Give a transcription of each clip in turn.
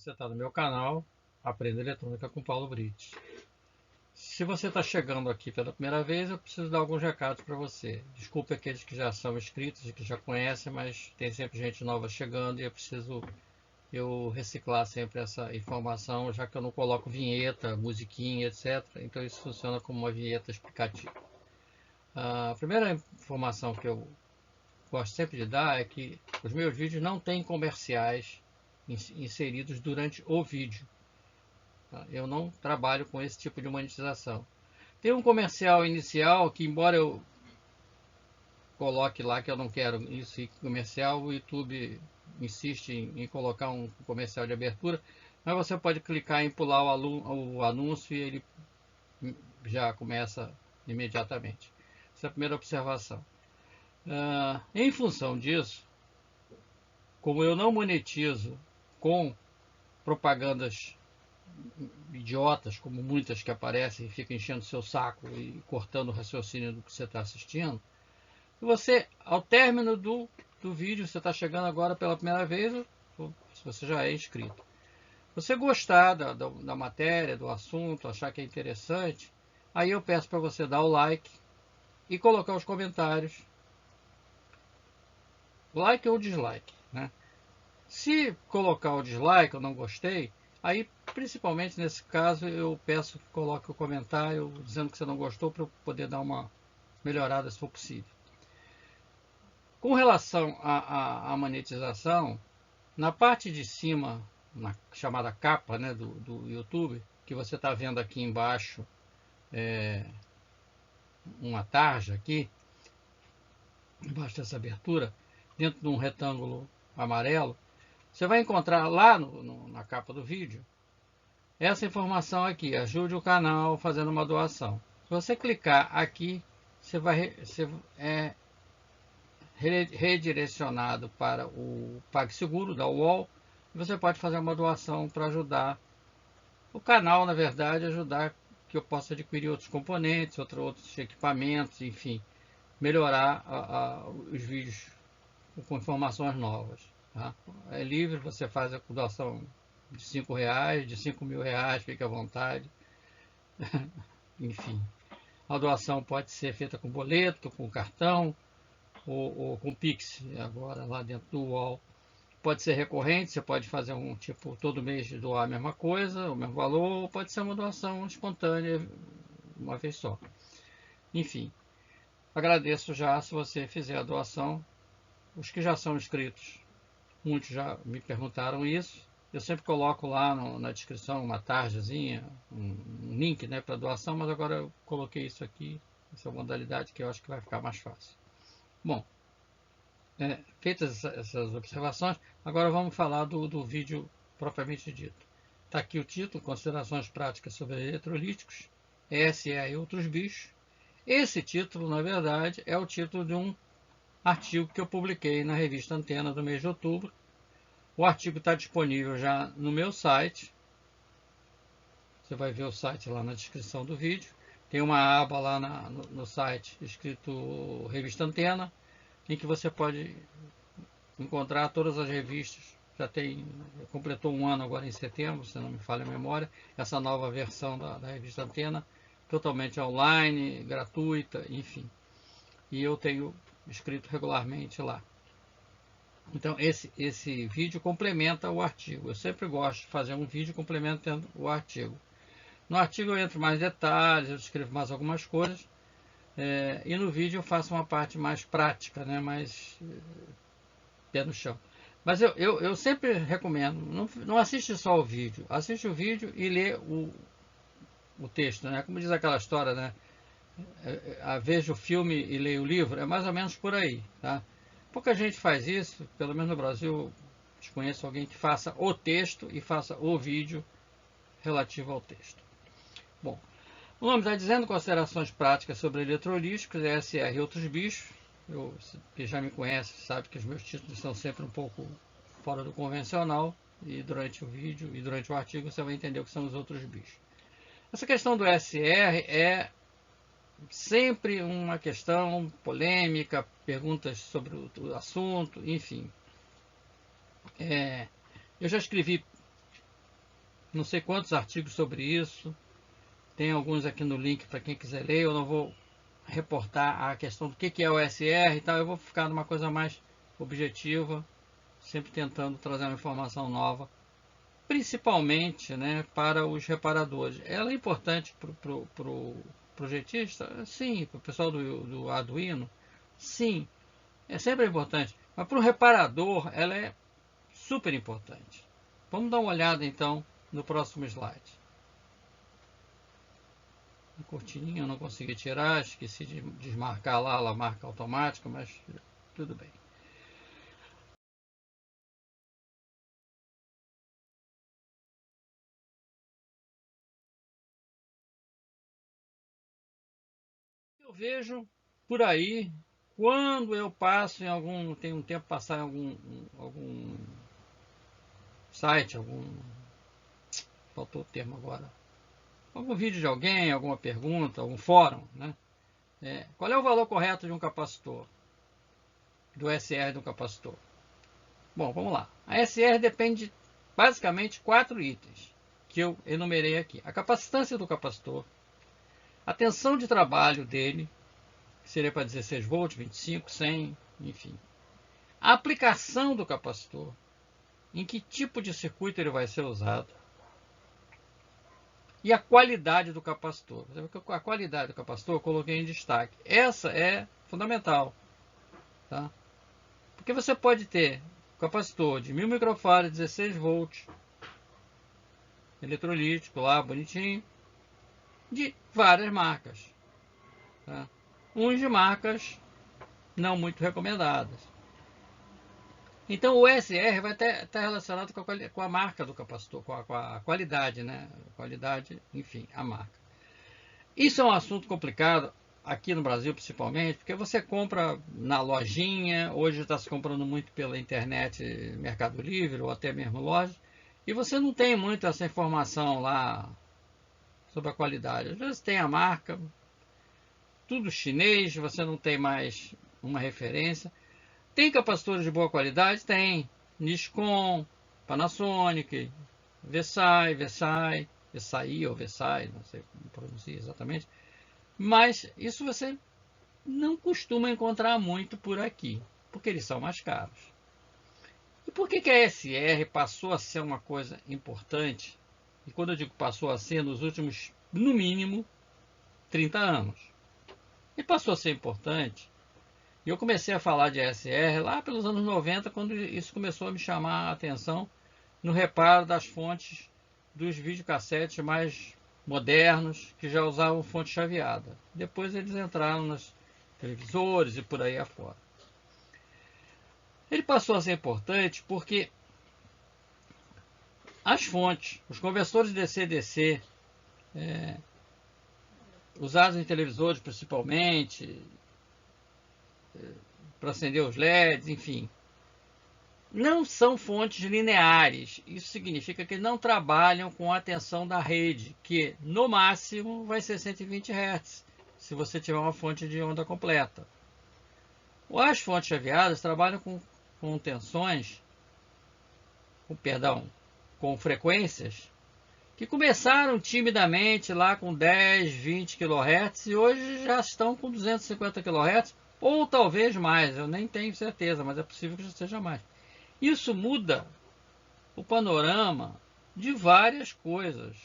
Você está no meu canal, Aprenda Eletrônica com Paulo Brites. Se você está chegando aqui pela primeira vez, eu preciso dar alguns recados para você. Desculpe aqueles que já são inscritos e que já conhecem, mas tem sempre gente nova chegando e eu reciclar sempre essa informação, já que eu não coloco vinheta, musiquinha, etc. Então isso funciona como uma vinheta explicativa. A primeira informação que eu gosto sempre de dar é que os meus vídeos não têm comerciais inseridos durante o vídeo. Eu não trabalho com esse tipo de monetização. Tem um comercial inicial que, embora eu coloque lá que eu não quero isso comercial, o YouTube insiste em colocar um comercial de abertura, mas você pode clicar em pular o anúncio e ele já começa imediatamente. Essa é a primeira observação. Em função disso, como eu não monetizo com propagandas idiotas, como muitas que aparecem e ficam enchendo seu saco e cortando o raciocínio do que você está assistindo, você, ao término do vídeo, você está chegando agora pela primeira vez, se você já é inscrito, você gostar da matéria, do assunto, achar que é interessante, aí eu peço para você dar o like e colocar os comentários, like ou dislike, né? Se colocar o dislike, eu não gostei, aí, principalmente nesse caso, eu peço que coloque o comentário dizendo que você não gostou para eu poder dar uma melhorada se for possível. Com relação à monetização, na parte de cima, na chamada capa, né, do YouTube, que você está vendo aqui embaixo, uma tarja aqui, embaixo dessa abertura, dentro de um retângulo amarelo, você vai encontrar lá na capa do vídeo essa informação aqui: ajude o canal fazendo uma doação. Se você clicar aqui, você vai ser redirecionado para o PagSeguro da UOL. Você pode fazer uma doação para ajudar o canal, na verdade, ajudar que eu possa adquirir outros componentes, outros equipamentos, enfim, melhorar os vídeos com informações novas. Tá? É livre, você faz a doação de R$5, de R$5.000, fique à vontade. Enfim, a doação pode ser feita com boleto, com cartão ou com Pix, agora lá dentro do UOL. Pode ser recorrente, você pode fazer um tipo todo mês de doar a mesma coisa, o mesmo valor, ou pode ser uma doação espontânea, uma vez só. Enfim, agradeço já se você fizer a doação. Os que já são inscritos, muitos já me perguntaram isso. Eu sempre coloco lá na descrição uma tarjazinha, um link, né, para doação, mas agora eu coloquei isso aqui, essa modalidade que eu acho que vai ficar mais fácil. Bom, feitas essas observações, agora vamos falar do vídeo propriamente dito. Está aqui o título: Considerações Práticas sobre Eletrolíticos, SR e Outros Bichos. Esse título, na verdade, é o título de um artigo que eu publiquei na revista Antena do mês de outubro. O artigo está disponível já no meu site. Você vai ver o site lá na descrição do vídeo. Tem uma aba lá no site escrito Revista Antena, em que você pode encontrar todas as revistas. Completou um ano agora em setembro, se não me falha a memória, essa nova versão da revista Antena, totalmente online, gratuita, enfim. E eu tenho escrito regularmente lá. Então esse vídeo complementa o artigo. Eu sempre gosto de fazer um vídeo complementando o artigo. No artigo eu entro mais detalhes, eu escrevo mais algumas coisas, e no vídeo eu faço uma parte mais prática, né, mais pé no chão. Mas eu sempre recomendo, não assiste só o vídeo, assiste o vídeo e lê o texto, né? Como diz aquela história, né? Veja o filme e leia o livro, é mais ou menos por aí, tá? Pouca gente faz isso, pelo menos no Brasil, desconheço alguém que faça o texto e faça o vídeo relativo ao texto. Bom, o nome está dizendo: Considerações Práticas sobre Eletrolíticos, SR e Outros Bichos. Quem já me conhece sabe que os meus títulos são sempre um pouco fora do convencional, e durante o vídeo e durante o artigo você vai entender o que são os outros bichos. Essa questão do SR é sempre uma questão polêmica, perguntas sobre o assunto, enfim. Eu já escrevi não sei quantos artigos sobre isso, tem alguns aqui no link para quem quiser ler. Eu não vou reportar a questão do que é o SR e tal, eu vou ficar numa coisa mais objetiva, sempre tentando trazer uma informação nova, principalmente, né, para os reparadores. Ela é importante para o projetista? Sim. Para o pessoal do Arduino? Sim. É sempre importante. Mas para o reparador, ela é super importante. Vamos dar uma olhada, então, no próximo slide. A cortininha eu não consegui tirar, esqueci de desmarcar lá, ela marca automática, mas tudo bem. Eu vejo por aí, quando eu passo em algum, tem um tempo passar em algum site, faltou o termo agora, algum vídeo de alguém, alguma pergunta, algum fórum, né? Qual é o valor correto de um capacitor, do SR de um capacitor? Bom, vamos lá. A SR depende de basicamente 4 itens que eu enumerei aqui. A capacitância do capacitor, a tensão de trabalho dele, que seria para 16 volts, 25, 100, enfim. A aplicação do capacitor, em que tipo de circuito ele vai ser usado. E a qualidade do capacitor. A qualidade do capacitor eu coloquei em destaque. Essa é fundamental. Tá? Porque você pode ter capacitor de 1000 microfarads, 16 volts, eletrolítico lá, bonitinho, de várias marcas. Tá? Uns de marcas não muito recomendadas. Então o SR vai estar relacionado com a marca do capacitor, com a qualidade, né? Qualidade, enfim, a marca. Isso é um assunto complicado, aqui no Brasil principalmente, porque você compra na lojinha, hoje está se comprando muito pela internet, Mercado Livre ou até mesmo loja, e você não tem muito essa informação lá sobre a qualidade. Às vezes tem a marca, tudo chinês, você não tem mais uma referência. Tem capacitores de boa qualidade? Tem. Niscon, Panasonic, Versailles ou Versailles, não sei como pronuncia exatamente. Mas isso você não costuma encontrar muito por aqui, porque eles são mais caros. E por que a SR passou a ser uma coisa importante? E quando eu digo passou a ser, nos últimos, no mínimo, 30 anos. E passou a ser importante. E eu comecei a falar de SR lá pelos anos 90, quando isso começou a me chamar a atenção no reparo das fontes dos videocassetes mais modernos, que já usavam fonte chaveada. Depois eles entraram nos televisores e por aí afora. Ele passou a ser importante porque as fontes, os conversores DC-DC, usados em televisores principalmente, para acender os LEDs, enfim, não são fontes lineares. Isso significa que não trabalham com a tensão da rede, que no máximo vai ser 120 Hz, se você tiver uma fonte de onda completa. As fontes chaveadas trabalham com tensões, com frequências, que começaram timidamente lá com 10, 20 kHz e hoje já estão com 250 kHz, ou talvez mais, eu nem tenho certeza, mas é possível que já seja mais. Isso muda o panorama de várias coisas,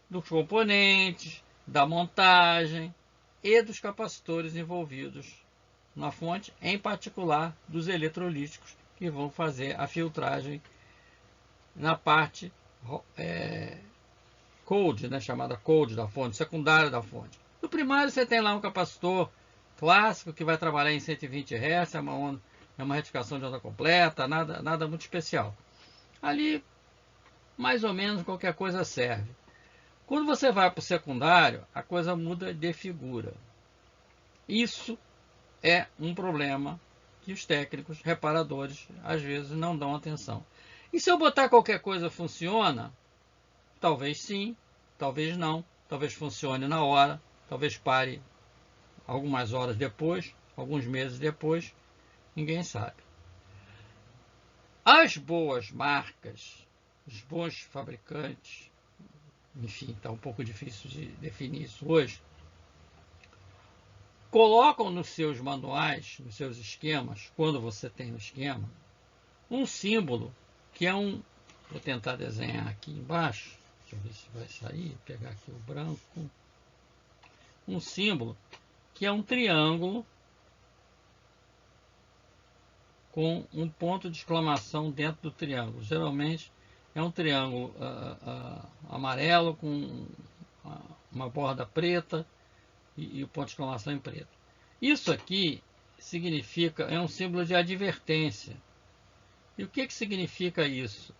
dos componentes, da montagem e dos capacitores envolvidos na fonte, em particular dos eletrolíticos que vão fazer a filtragem na parte cold, né, chamada cold da fonte, secundária da fonte. No primário você tem lá um capacitor clássico que vai trabalhar em 120 Hz, é uma retificação de onda completa, nada muito especial. Ali, mais ou menos, qualquer coisa serve. Quando você vai para o secundário, a coisa muda de figura. Isso é um problema que os técnicos, reparadores, às vezes não dão atenção. E se eu botar qualquer coisa funciona? Talvez sim, talvez não, talvez funcione na hora, talvez pare algumas horas depois, alguns meses depois, ninguém sabe. As boas marcas os bons fabricantes, enfim, está um pouco difícil de definir isso hoje, colocam nos seus manuais, nos seus esquemas, quando você tem o esquema, um símbolo que é um... Vou tentar desenhar aqui embaixo, deixa eu ver se vai sair, pegar aqui o branco. Um símbolo que é um triângulo com um ponto de exclamação dentro do triângulo. Geralmente é um triângulo amarelo com uma borda preta e o ponto de exclamação em preto. Isso aqui significa, é um símbolo de advertência. E o que significa isso?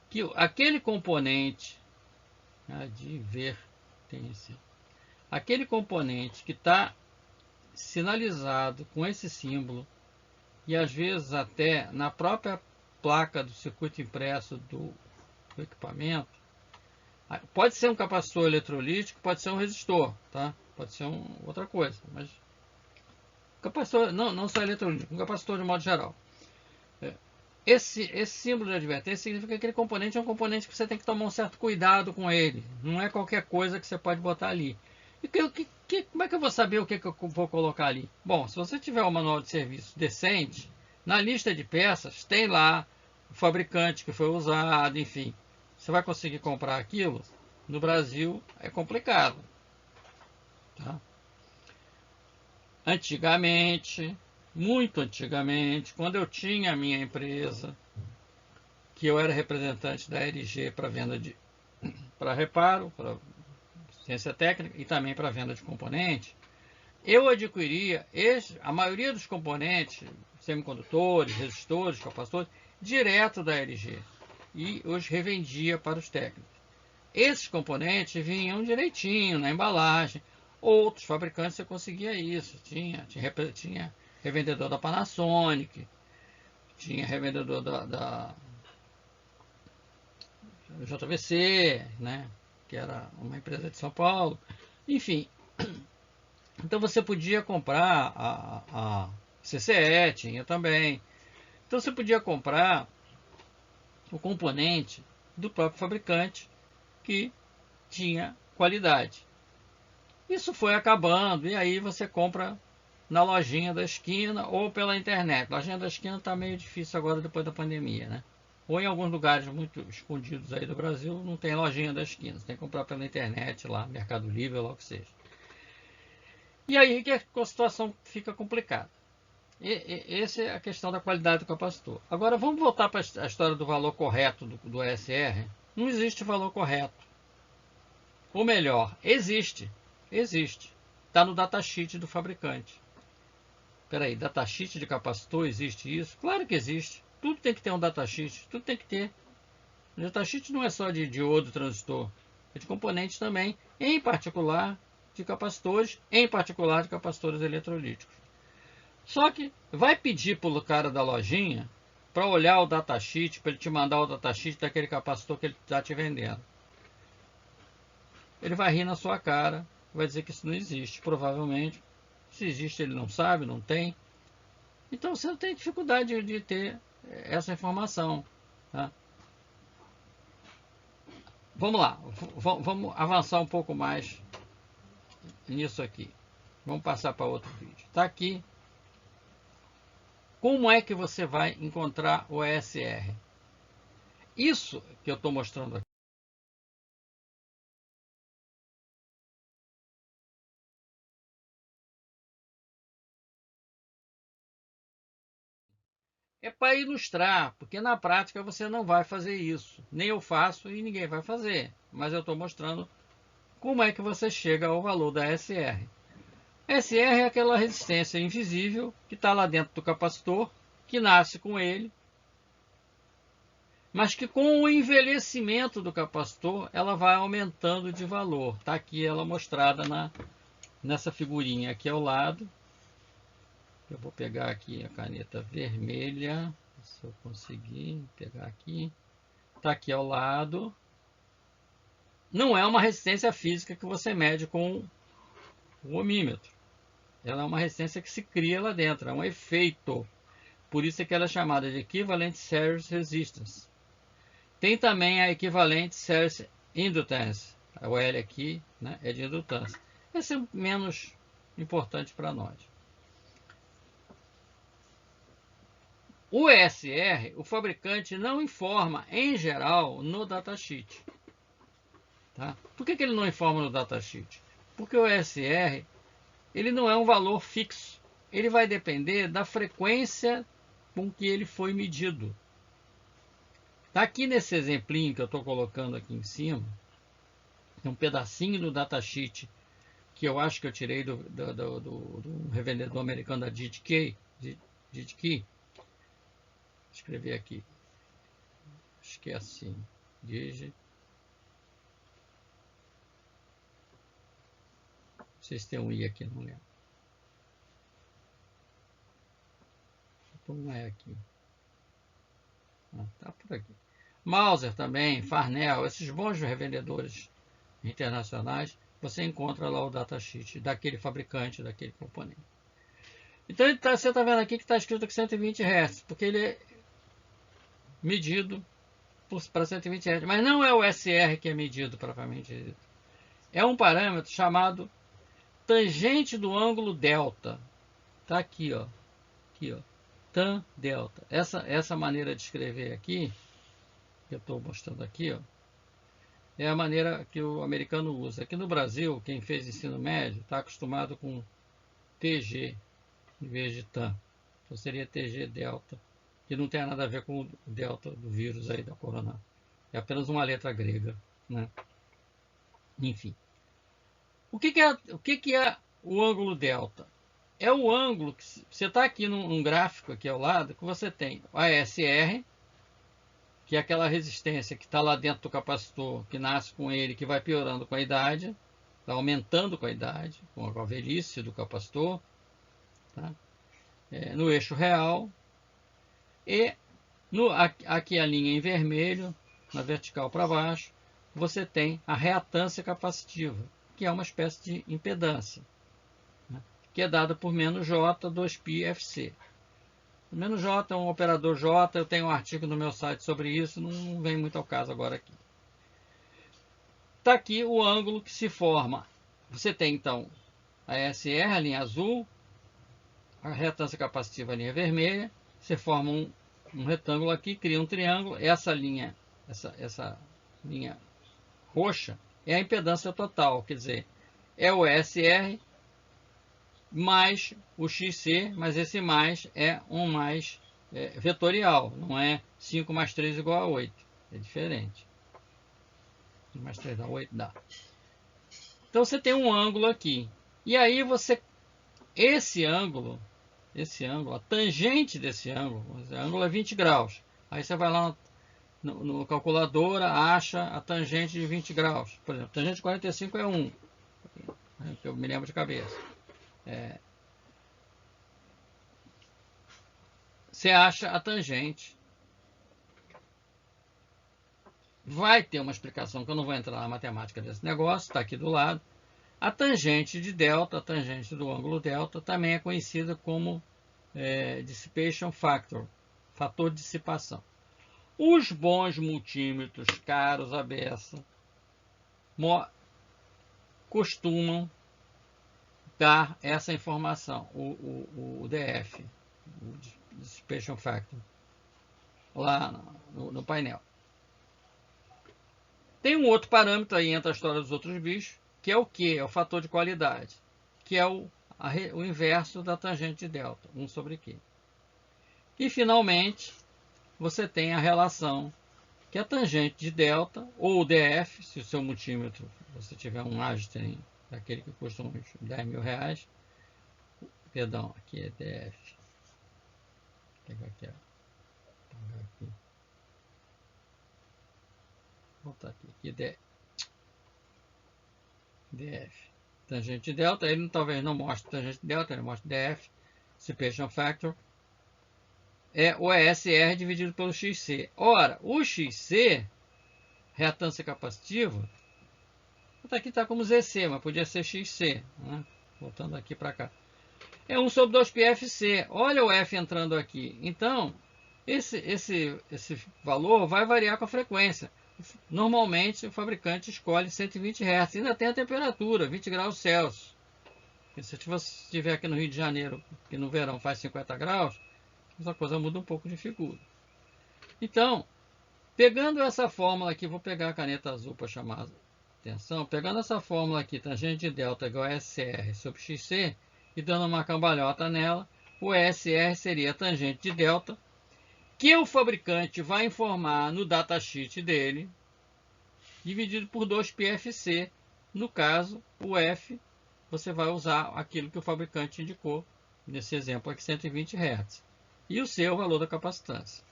Que aquele componente, advertência, aquele componente que está sinalizado com esse símbolo, e às vezes até na própria placa do circuito impresso do equipamento, pode ser um capacitor eletrolítico, pode ser um resistor, tá? Pode ser outra coisa, mas capacitor, não só eletrolítico, um capacitor de modo geral. Esse símbolo de advertência significa que aquele componente é um componente que você tem que tomar um certo cuidado com ele. Não é qualquer coisa que você pode botar ali. E como é que eu vou saber o que eu vou colocar ali? Bom, se você tiver um manual de serviço decente, na lista de peças tem lá o fabricante que foi usado, enfim. Você vai conseguir comprar aquilo? No Brasil é complicado. Tá? Antigamente, muito antigamente, quando eu tinha a minha empresa, que eu era representante da LG para venda para reparo, para ciência técnica e também para venda de componentes, eu adquiria a maioria dos componentes, semicondutores, resistores, capacitores, direto da LG e os revendia para os técnicos. Esses componentes vinham direitinho na embalagem. Outros fabricantes você conseguia isso. Tinha revendedor da Panasonic, tinha revendedor da JVC, né, que era uma empresa de São Paulo. Enfim, então você podia comprar a CCE, tinha também. Então você podia comprar o componente do próprio fabricante que tinha qualidade. Isso foi acabando e aí você compra na lojinha da esquina ou pela internet. A lojinha da esquina está meio difícil agora depois da pandemia, né? Ou em alguns lugares muito escondidos aí do Brasil não tem lojinha da esquina. Você tem que comprar pela internet lá, Mercado Livre, ou lá o que seja. E aí que a situação fica complicada. Essa é a questão da qualidade do capacitor. Agora vamos voltar para a história do valor correto do ESR. Não existe valor correto. Ou melhor, existe. Existe. Está no datasheet do fabricante. Espera aí, datasheet de capacitor, existe isso? Claro que existe. Tudo tem que ter um datasheet. Tudo tem que ter. O datasheet não é só de diodo, transistor. É de componentes também. Em particular de capacitores. Em particular de capacitores eletrolíticos. Só que vai pedir para o cara da lojinha para olhar o datasheet, para ele te mandar o datasheet daquele capacitor que ele está te vendendo. Ele vai rir na sua cara, vai dizer que isso não existe, provavelmente. Se existe, ele não sabe, não tem. Então você não tem dificuldade de ter essa informação. Tá? Vamos lá, vamos avançar um pouco mais nisso aqui. Vamos passar para outro vídeo. Está aqui. Como é que você vai encontrar o ESR? Isso que eu estou mostrando aqui é para ilustrar, porque na prática você não vai fazer isso. Nem eu faço e ninguém vai fazer. Mas eu estou mostrando como é que você chega ao valor da SR. SR é aquela resistência invisível que está lá dentro do capacitor, que nasce com ele, mas que com o envelhecimento do capacitor, ela vai aumentando de valor. Está aqui ela mostrada nessa figurinha aqui ao lado. Eu vou pegar aqui a caneta vermelha, se eu conseguir pegar aqui. Está aqui ao lado. Não é uma resistência física que você mede com o ohmímetro. Ela é uma resistência que se cria lá dentro, é um efeito. Por isso é que ela é chamada de Equivalent Series Resistance. Tem também a equivalente Series Inductance. O L aqui, né, é de indutância. Esse é menos importante para nós. O ESR, o fabricante não informa, em geral, no datasheet. Tá? Por que ele não informa no datasheet? Porque o ESR ele não é um valor fixo. Ele vai depender da frequência com que ele foi medido. Tá aqui nesse exemplinho que eu estou colocando aqui em cima, tem um pedacinho do datasheet que eu acho que eu tirei do revendedor americano da DigiKey. Escrever aqui. Acho que é assim. Não sei se tem um I aqui, não lembro. Então não é aqui. Tá por aqui. Mauser também, Farnell, esses bons revendedores internacionais, você encontra lá o datasheet daquele fabricante, daquele componente. Então você está vendo aqui que está escrito que 120 Hz, porque ele é medido para 120 Hz, mas não é o SR que é medido propriamente dito. É um parâmetro chamado tangente do ângulo delta. Está aqui, ó. Aqui, ó. Tan delta. Essa maneira de escrever aqui, que eu estou mostrando aqui, ó, é a maneira que o americano usa. Aqui no Brasil, quem fez ensino médio está acostumado com TG em vez de tan. Então seria TG delta, que não tem nada a ver com o delta do vírus aí da corona. É apenas uma letra grega, né? Enfim. O que é o ângulo delta? É o ângulo que você está aqui num gráfico aqui ao lado, que você tem a ASR, que é aquela resistência que está lá dentro do capacitor, que nasce com ele, que vai piorando com a idade, está aumentando com a idade, com a velhice do capacitor, tá? No eixo real, e aqui a linha em vermelho, na vertical para baixo, você tem a reatância capacitiva, que é uma espécie de impedância, né? Que é dada por menos J 2π FC. O menos J é um operador J, eu tenho um artigo no meu site sobre isso, não vem muito ao caso agora aqui. Está aqui o ângulo que se forma. Você tem então a SR, a linha azul, a reatância capacitiva, a linha vermelha, você forma um retângulo aqui, cria um triângulo, essa linha roxa é a impedância total, quer dizer, é o SR mais o XC, mas esse mais é um mais vetorial, não é 5 mais 3 igual a 8, é diferente. 5 mais 3 dá 8, dá. Então você tem um ângulo aqui, e aí esse ângulo, a tangente desse ângulo, o ângulo é 20 graus, aí você vai lá no calculadora, acha a tangente de 20 graus, por exemplo, tangente de 45 é 1, que eu me lembro de cabeça. Você acha a tangente. Vai ter uma explicação que eu não vou entrar na matemática desse negócio, está aqui do lado. A tangente de delta, a tangente do ângulo delta, também é conhecida como dissipation factor, fator de dissipação. Os bons multímetros caros à beça costumam dar essa informação, o DF, o Dissipation Factor, lá no painel. Tem um outro parâmetro aí, entra a história dos outros bichos, que é o quê? É o fator de qualidade, que é o inverso da tangente de delta, 1 sobre Q. E, finalmente, você tem a relação que a tangente de delta, ou o DF, se o seu multímetro, você tiver um Agilent, daquele que custa uns 10 mil reais, perdão, aqui é DF. Vou pegar aqui, ó. Voltar aqui, DF. Tangente de delta, ele talvez não mostre tangente de delta, ele mostra DF, dissipation factor, é o ESR dividido pelo XC. Ora, o XC, reatância capacitiva, aqui está como ZC, mas podia ser XC, né? Voltando aqui para cá. É 1 sobre 2πfc. Olha o F entrando aqui. Então, Esse valor vai variar com a frequência. Normalmente o fabricante escolhe 120 Hz. Ainda tem a temperatura, 20 graus Celsius. E se você estiver aqui no Rio de Janeiro, que no verão faz 50 graus, essa coisa muda um pouco de figura. Então, pegando essa fórmula aqui, vou pegar a caneta azul para chamar a atenção. Pegando essa fórmula aqui, tangente de delta igual a SR sobre XC, e dando uma cambalhota nela, o SR seria a tangente de delta, que o fabricante vai informar no datasheet dele, dividido por 2πfc. No caso, o F, você vai usar aquilo que o fabricante indicou, nesse exemplo aqui, 120 Hz. E o C é o valor da capacitância.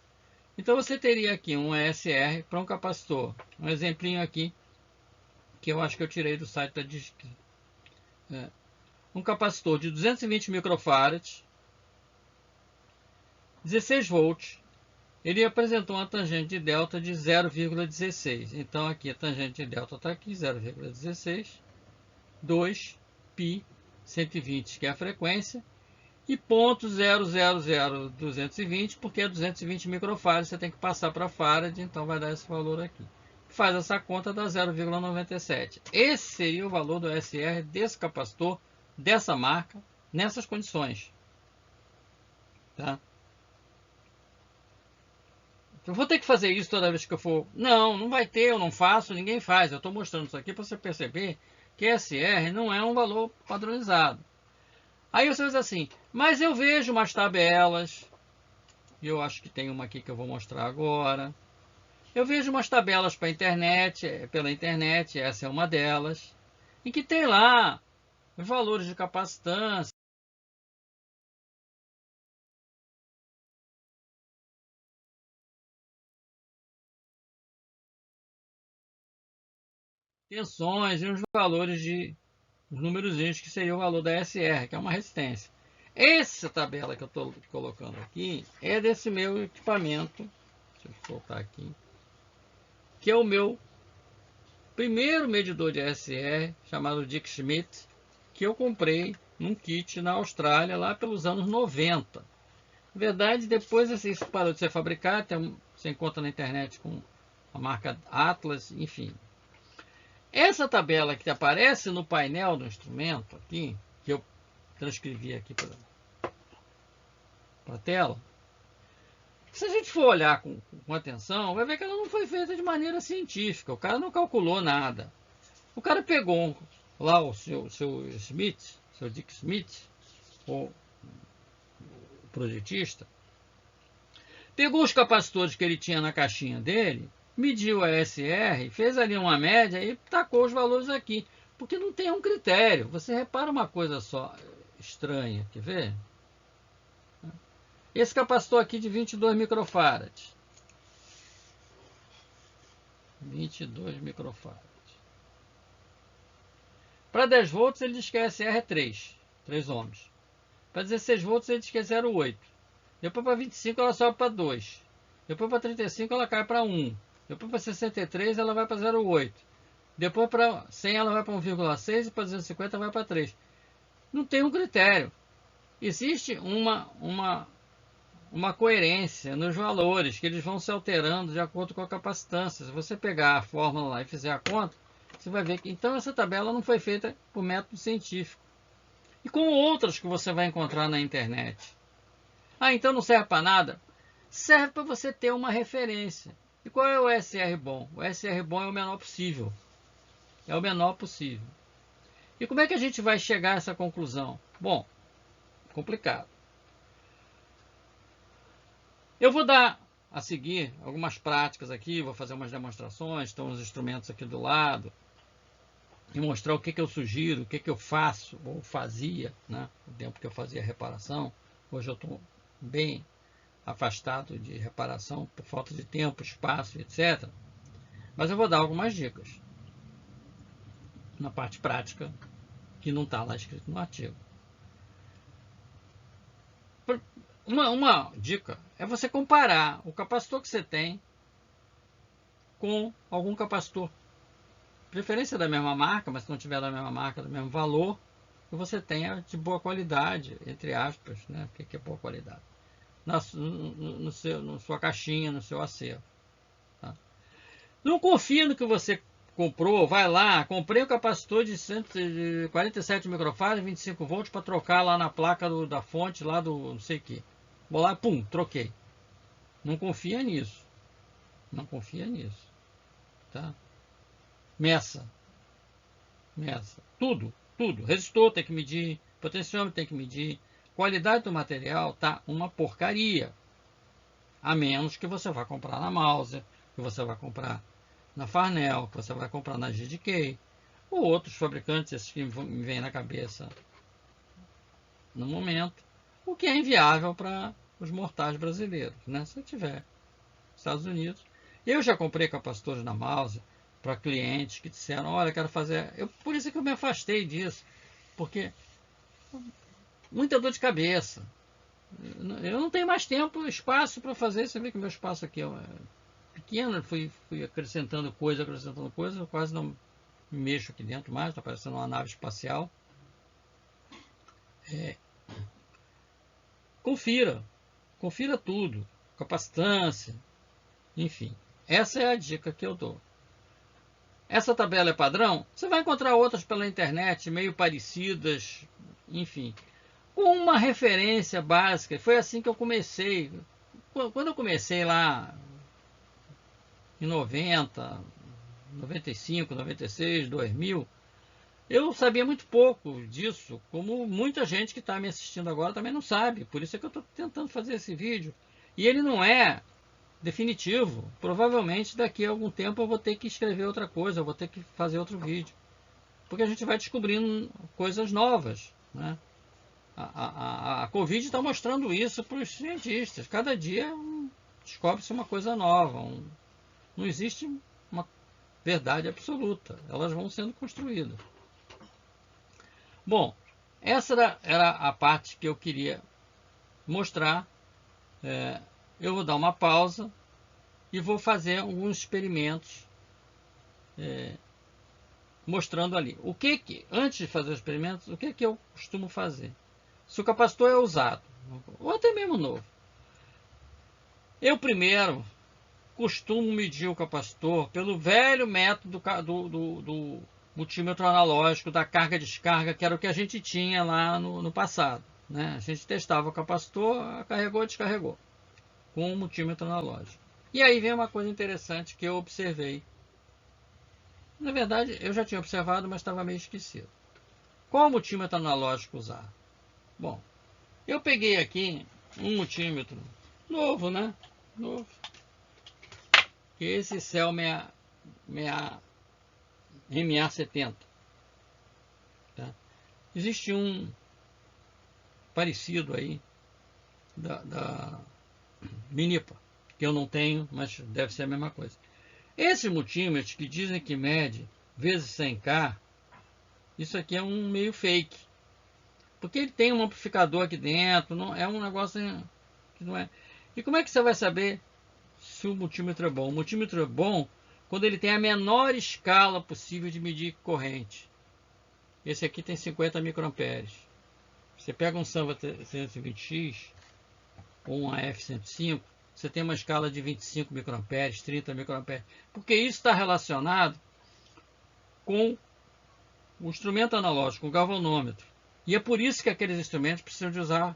Então você teria aqui um ESR para um capacitor. Um exemplinho aqui, que eu acho que eu tirei do site da Disc. Um capacitor de 220 microfarads, 16 volts. Ele apresentou uma tangente de delta de 0,16. Então aqui a tangente de delta está aqui, 0,16. 2π 120, que é a frequência. E 0.000220, porque é 220 microfarads, você tem que passar para farad, então vai dar esse valor aqui. Faz essa conta, dá 0,97. Esse seria o valor do SR desse capacitor, dessa marca, nessas condições. Tá? Eu vou ter que fazer isso toda vez que eu for... Não, não vai ter, eu não faço, ninguém faz. Eu estou mostrando isso aqui para você perceber que SR não é um valor padronizado. Aí você diz assim, mas eu vejo umas tabelas, e eu acho que tem uma aqui que eu vou mostrar agora. Eu vejo umas tabelas pela internet, essa é uma delas, em que tem lá os valores de capacitância, tensões e os valores os númerozinhos que seria o valor da SR, que é uma resistência. Essa tabela que eu estou colocando aqui é desse meu equipamento, deixa eu soltar aqui, que é o meu primeiro medidor de SR, chamado Dick Schmidt, que eu comprei num kit na Austrália, lá pelos anos 90. Na verdade, depois isso parou de ser fabricado, você encontra na internet com a marca Atlas, enfim. Essa tabela que aparece no painel do instrumento aqui, que eu transcrevi aqui para a tela, se a gente for olhar com atenção, vai ver que ela não foi feita de maneira científica. O cara não calculou nada. O cara pegou lá o seu Smith, seu Dick Smith, o projetista, pegou os capacitores que ele tinha na caixinha dele, mediu a SR, fez ali uma média e tacou os valores aqui. Porque não tem um critério. Você repara uma coisa só estranha, quer ver? Esse capacitor aqui de 22 microfarads. 22 microfarads. Para 10 volts ele diz que a SR é 3 ohms. Para 16 volts ele diz que é 0,8. Depois para 25 ela sobe para 2. Depois para 35 ela cai para 1. Depois para 63 ela vai para 0,8. Depois para 100 ela vai para 1,6 e para 250 vai para 3. Não tem um critério. Existe uma coerência nos valores, que eles vão se alterando de acordo com a capacitância. Se você pegar a fórmula lá e fizer a conta, você vai ver que então essa tabela não foi feita por método científico. E como outras que você vai encontrar na internet. Ah, então não serve para nada? Serve para você ter uma referência. E qual é o SR bom? O SR bom é o menor possível. É o menor possível. E como é que a gente vai chegar a essa conclusão? Bom, complicado. Eu vou dar a seguir algumas práticas aqui, vou fazer umas demonstrações, estão os instrumentos aqui do lado, e mostrar o que eu sugiro, o que eu faço, ou fazia, né? No tempo que eu fazia reparação. Hoje eu estou bem afastado de reparação por falta de tempo, espaço, etc. Mas eu vou dar algumas dicas na parte prática que não está lá escrito no artigo. Uma dica é você comparar o capacitor que você tem com algum capacitor. Preferência da mesma marca, mas se não tiver da mesma marca, do mesmo valor, que você tenha de boa qualidade, entre aspas, né? O que é boa qualidade? na sua caixinha, no seu acervo. Tá? Não confia no que você comprou, vai lá, comprei um capacitor de 147 microfarads, 25 volts para trocar lá na placa da fonte, lá do não sei o que. Vou lá, pum, troquei. Não confia nisso. Não confia nisso. Tá? Meça. Tudo. Resistor tem que medir, potenciômetro tem que medir. Qualidade do material tá uma porcaria. A menos que você vá comprar na Mouser, que você vai comprar na Farnell, que você vai comprar na GDK, ou outros fabricantes, esses que me vêm na cabeça no momento, o que é inviável para os mortais brasileiros, né? Se tiver Estados Unidos. Eu já comprei capacitores na Mouser para clientes que disseram, olha, quero fazer... por isso que eu me afastei disso, porque muita dor de cabeça. Eu não tenho mais tempo, espaço para fazer. Você vê que o meu espaço aqui é pequeno, fui acrescentando coisa, eu quase não me mexo aqui dentro mais, está parecendo uma nave espacial. Confira tudo, capacitância, enfim. Essa é a dica que eu dou. Essa tabela é padrão? Você vai encontrar outras pela internet, meio parecidas, enfim. Com uma referência básica. Foi assim que eu comecei. Quando eu comecei lá em 90, 95, 96, 2000, eu sabia muito pouco disso, como muita gente que está me assistindo agora também não sabe. Por isso é que eu estou tentando fazer esse vídeo. E ele não é definitivo. Provavelmente daqui a algum tempo eu vou ter que escrever outra coisa, eu vou ter que fazer outro vídeo. Porque a gente vai descobrindo coisas novas, né? A Covid está mostrando isso para os cientistas. Cada dia descobre-se uma coisa nova. Não existe uma verdade absoluta. Elas vão sendo construídas. Bom, essa era a parte que eu queria mostrar. Eu vou dar uma pausa e vou fazer alguns experimentos mostrando ali. Antes de fazer os experimentos, o que eu costumo fazer? Se o capacitor é usado, ou até mesmo novo, eu primeiro costumo medir o capacitor pelo velho método do multímetro analógico da carga-descarga, que era o que a gente tinha lá no passado. Né? A gente testava o capacitor, carregou, descarregou, com o multímetro analógico. E aí vem uma coisa interessante que eu observei. Na verdade, eu já tinha observado, mas estava meio esquecido. Qual multímetro analógico usar? Bom, eu peguei aqui um multímetro novo, né? Novo. Que é esse Cell MA70. Tá? Existe um parecido aí da Minipa, que eu não tenho, mas deve ser a mesma coisa. Esses multímetros que dizem que mede vezes 100K, isso aqui é um meio fake. Porque ele tem um amplificador aqui dentro, não é um negócio que não é. E como é que você vai saber se o multímetro é bom? O multímetro é bom quando ele tem a menor escala possível de medir corrente. Esse aqui tem 50 microamperes. Você pega um Sanva 320X ou um AF105, você tem uma escala de 25 microamperes, 30 microamperes. Porque isso está relacionado com o instrumento analógico, o galvanômetro. E é por isso que aqueles instrumentos precisam de usar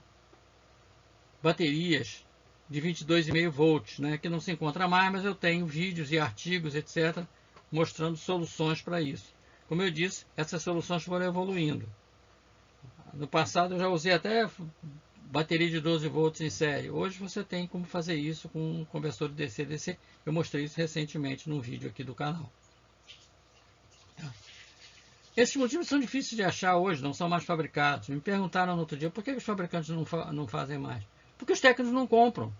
baterias de 22,5 volts, né, que não se encontra mais, mas eu tenho vídeos e artigos, etc., mostrando soluções para isso. Como eu disse, essas soluções foram evoluindo. No passado eu já usei até bateria de 12 volts em série. Hoje você tem como fazer isso com um conversor de DC-DC. Eu mostrei isso recentemente num vídeo aqui do canal. Esses multímetros são difíceis de achar hoje, não são mais fabricados. Me perguntaram no outro dia, por que os fabricantes não fazem mais? Porque os técnicos não compram.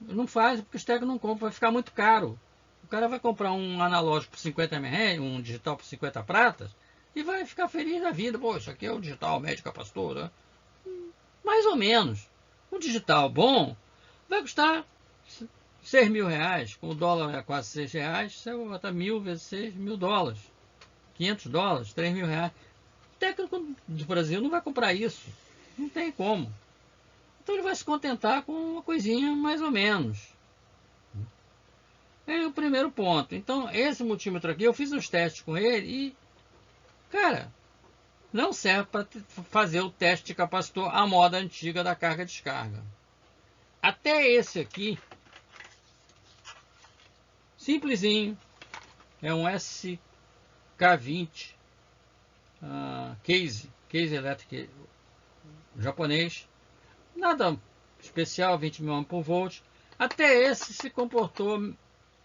Não fazem, porque os técnicos não compram, vai ficar muito caro. O cara vai comprar um analógico por 50 mR, um digital por 50 pratas, e vai ficar feliz na vida. Pô, isso aqui é o digital médio capacitor, né? Mais ou menos. Um digital bom vai custar 6 mil reais. Com o dólar é quase 6 reais, você vai botar 1.000 vezes 6, $1.000. 500 dólares, 3 mil reais. O técnico do Brasil não vai comprar isso. Não tem como. Então ele vai se contentar com uma coisinha mais ou menos. É o primeiro ponto. Então esse multímetro aqui, eu fiz uns testes com ele e, cara, não serve para fazer o teste de capacitor à moda antiga da carga-descarga. Até esse aqui, simplesinho, é um SK20 case elétrico japonês, nada especial, 20.000 ampere-volt. Até esse se comportou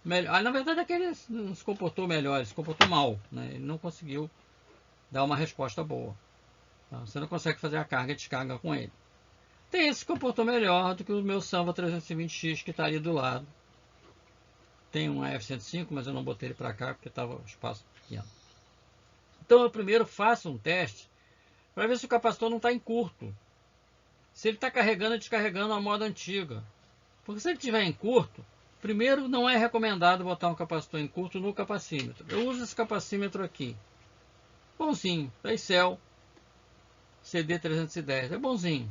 melhor. Na verdade, aquele não se comportou melhor, ele se comportou mal, né? Ele não conseguiu dar uma resposta boa. Tá? Você não consegue fazer a carga e descarga com ele. Tem esse que se comportou melhor do que o meu Sanva 320X que está ali do lado. Tem um F105, mas eu não botei ele para cá porque estava o espaço pequeno. Então eu primeiro faço um teste para ver se o capacitor não está em curto. Se ele está carregando e descarregando a moda antiga. Porque se ele estiver em curto, primeiro não é recomendado botar um capacitor em curto no capacímetro. Eu uso esse capacímetro aqui. Bonzinho, da Excel CD310. É bonzinho.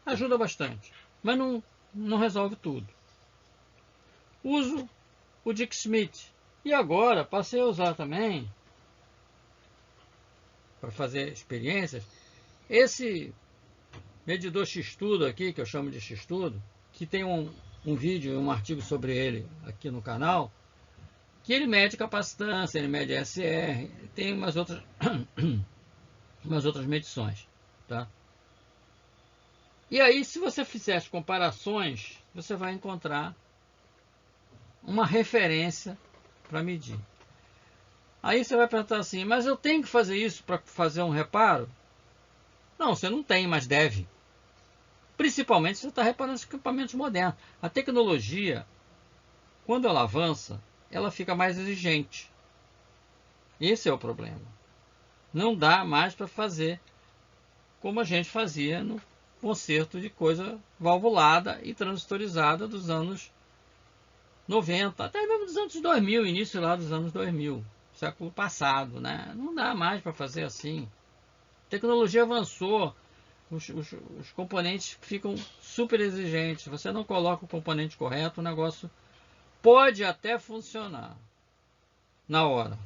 Ajuda bastante. Mas não resolve tudo. Uso o Dick Smith. E agora passei a usar também, para fazer experiências, esse medidor X-Tudo aqui, que eu chamo de X-Tudo, que tem um vídeo, um artigo sobre ele aqui no canal, que ele mede capacitância, ele mede SR, tem umas outras medições, tá? E aí, se você fizer as comparações, você vai encontrar uma referência para medir. Aí você vai perguntar assim, mas eu tenho que fazer isso para fazer um reparo? Não, você não tem, mas deve. Principalmente se você está reparando os equipamentos modernos. A tecnologia, quando ela avança, ela fica mais exigente. Esse é o problema. Não dá mais para fazer como a gente fazia no conserto de coisa valvulada e transistorizada dos anos 90, até mesmo dos anos 2000, início lá dos anos 2000, século passado, né? Não dá mais para fazer assim. A tecnologia avançou, os componentes ficam super exigentes. Você não coloca o componente correto, o negócio pode até funcionar na hora,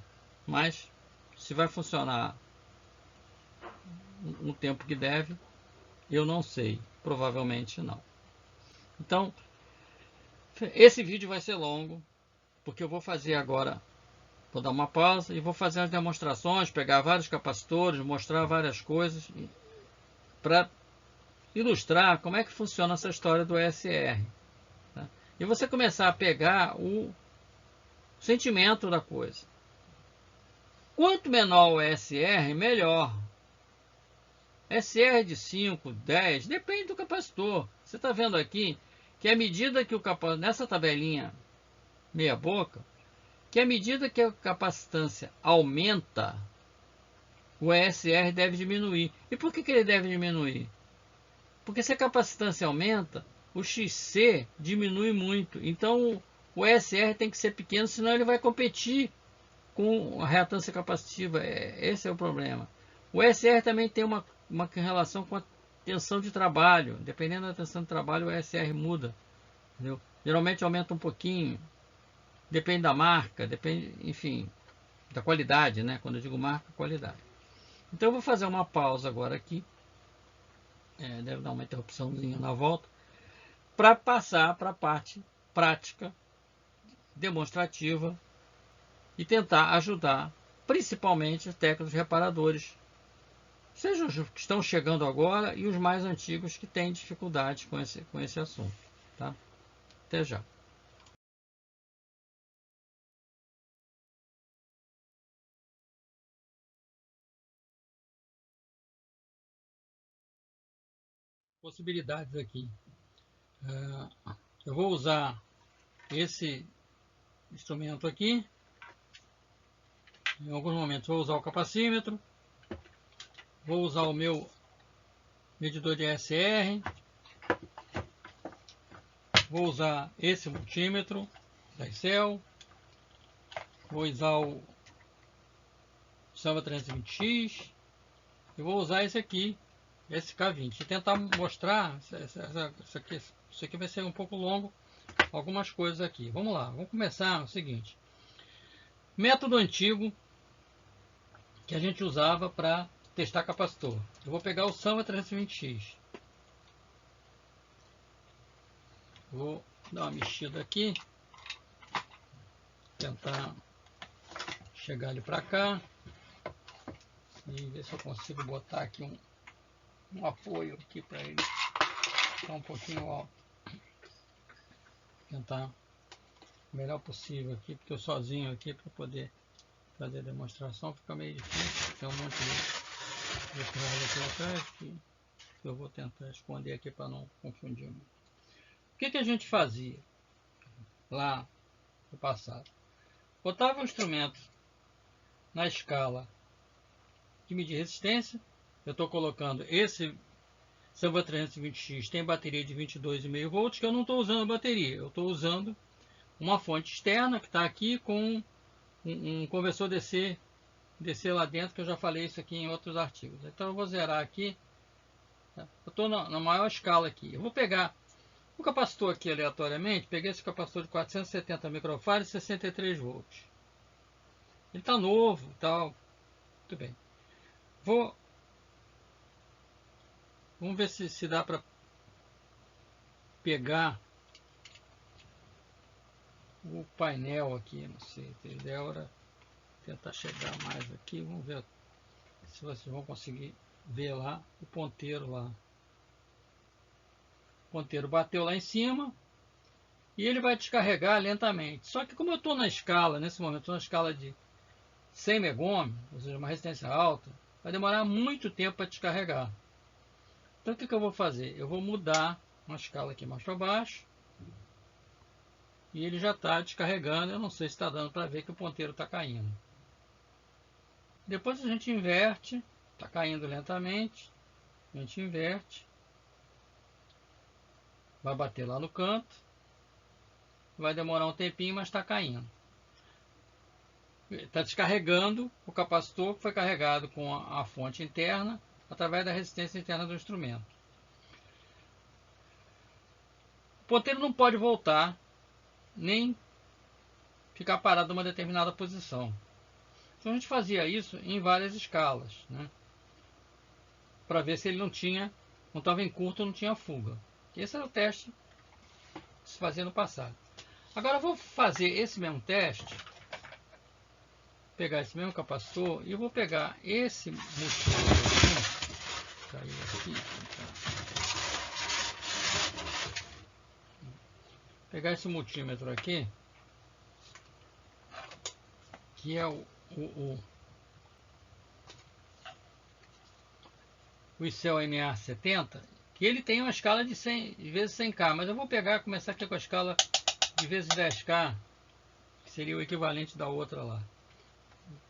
mas se vai funcionar no tempo que deve, eu não sei. Provavelmente não. Então, esse vídeo vai ser longo, porque eu vou fazer agora, vou dar uma pausa e vou fazer as demonstrações, pegar vários capacitores, mostrar várias coisas para ilustrar como é que funciona essa história do ESR. Tá? E você começar a pegar o sentimento da coisa. Quanto menor o ESR, melhor. SR de 5, 10, depende do capacitor. Você está vendo aqui que à medida que o capacitor, nessa tabelinha meia boca, que à medida que a capacitância aumenta, o ESR deve diminuir. E por que ele deve diminuir? Porque se a capacitância aumenta, o XC diminui muito. Então o ESR tem que ser pequeno, senão ele vai competir com a reatância capacitiva. Esse é o problema. O ESR também tem uma relação com a tensão de trabalho. Dependendo da tensão de trabalho, o ESR muda. Entendeu? Geralmente aumenta um pouquinho. Depende da marca, depende, enfim, da qualidade, né? Quando eu digo marca, qualidade. Então eu vou fazer uma pausa agora aqui. Deve dar uma interrupçãozinha na volta. Para passar para a parte prática, demonstrativa e tentar ajudar, principalmente os técnicos reparadores, seja os que estão chegando agora e os mais antigos que têm dificuldade com esse assunto. Tá? Até já. Possibilidades aqui. Eu vou usar esse instrumento aqui. Em alguns momentos vou usar o capacímetro. Vou usar o meu medidor de ESR. Vou usar esse multímetro da Excel. Vou usar o Sanva 320X. E vou usar esse aqui, SK20. E tentar mostrar, isso aqui vai ser um pouco longo, algumas coisas aqui. Vamos lá, vamos começar o seguinte. Método antigo que a gente usava para testar capacitor. Eu vou pegar o Samba 320X. Vou dar uma mexida aqui. Tentar chegar ele para cá. E ver se eu consigo botar aqui um apoio aqui para ele ficar um pouquinho alto. Tentar o melhor possível aqui, porque eu sozinho aqui para poder fazer a demonstração fica meio difícil. Tem um monte de trás aqui atrás que eu vou tentar esconder aqui para não confundir muito. O que a gente fazia lá no passado? Botava o instrumento na escala de medir resistência. Eu estou colocando esse Samba 320X, tem bateria de 22,5 volts, que eu não estou usando a bateria, eu estou usando uma fonte externa que está aqui com um conversor DC lá dentro, que eu já falei isso aqui em outros artigos. Então eu vou zerar aqui. Eu estou na maior escala aqui. Eu vou pegar o capacitor aqui aleatoriamente, peguei esse capacitor de 470 microfarads e 63 volts. Ele está novo e tal. Muito bem. Vamos ver se dá para pegar o painel aqui. Não sei, a ideia era tentar chegar mais aqui. Vamos ver se vocês vão conseguir ver lá o ponteiro lá. O ponteiro bateu lá em cima e ele vai descarregar lentamente. Só que como eu estou na escala, nesse momento, estou na escala de 100 megôhm, ou seja, uma resistência alta, vai demorar muito tempo para descarregar. Então o que eu vou fazer? Eu vou mudar uma escala aqui mais para baixo. E ele já está descarregando. Eu não sei se está dando para ver que o ponteiro está caindo. Depois a gente inverte. Está caindo lentamente. A gente inverte. Vai bater lá no canto. Vai demorar um tempinho, mas está caindo. Está descarregando o capacitor que foi carregado com a fonte interna através da resistência interna do instrumento. O ponteiro não pode voltar nem ficar parado numa determinada posição. Então a gente fazia isso em várias escalas, né? Para ver se ele não estava em curto, não tinha fuga. Esse era o teste que se fazia no passado. Agora eu vou fazer esse mesmo teste, pegar esse mesmo capacitor e eu vou pegar esse multímetro aqui, pegar esse multímetro aqui, que é o ICEL MA70, que ele tem uma escala de 100 vezes 100K, mas eu vou começar aqui com a escala de vezes 10K, que seria o equivalente da outra lá.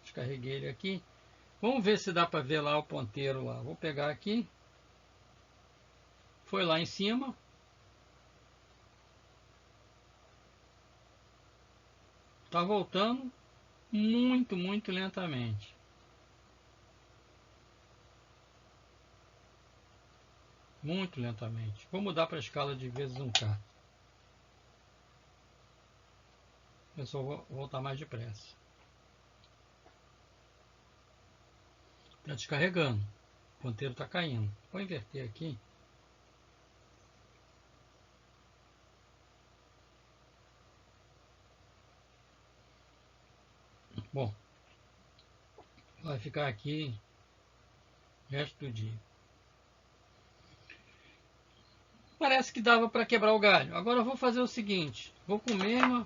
Descarreguei ele aqui. Vamos ver se dá para ver lá o ponteiro lá. Vou pegar aqui. Foi lá em cima. Está voltando muito, muito lentamente. Muito lentamente. Vou mudar para a escala de vezes 1K. Eu só vou voltar mais depressa. Está descarregando. O ponteiro está caindo. Vou inverter aqui. Bom, vai ficar aqui o resto do dia. Parece que dava para quebrar o galho. Agora eu vou fazer o seguinte. Vou com a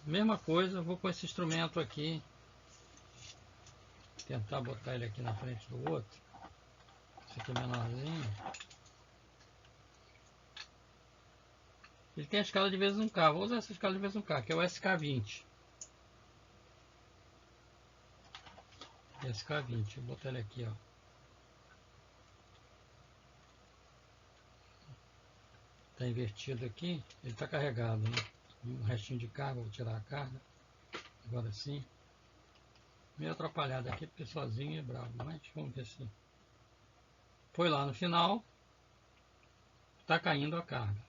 mesma coisa. Vou com esse instrumento aqui. Tentar botar ele aqui na frente do outro. Esse aqui é menorzinho. Ele tem a escala de vezes 1K. Vou usar essa escala de vezes 1K, que é o SK20. SK20. Vou botar ele aqui, ó. Está invertido aqui. Ele está carregado, né? Um restinho de carga. Vou tirar a carga. Agora sim. Meio atrapalhado aqui, porque sozinho é bravo. Mas vamos ver se Foi lá no final, está caindo a carga.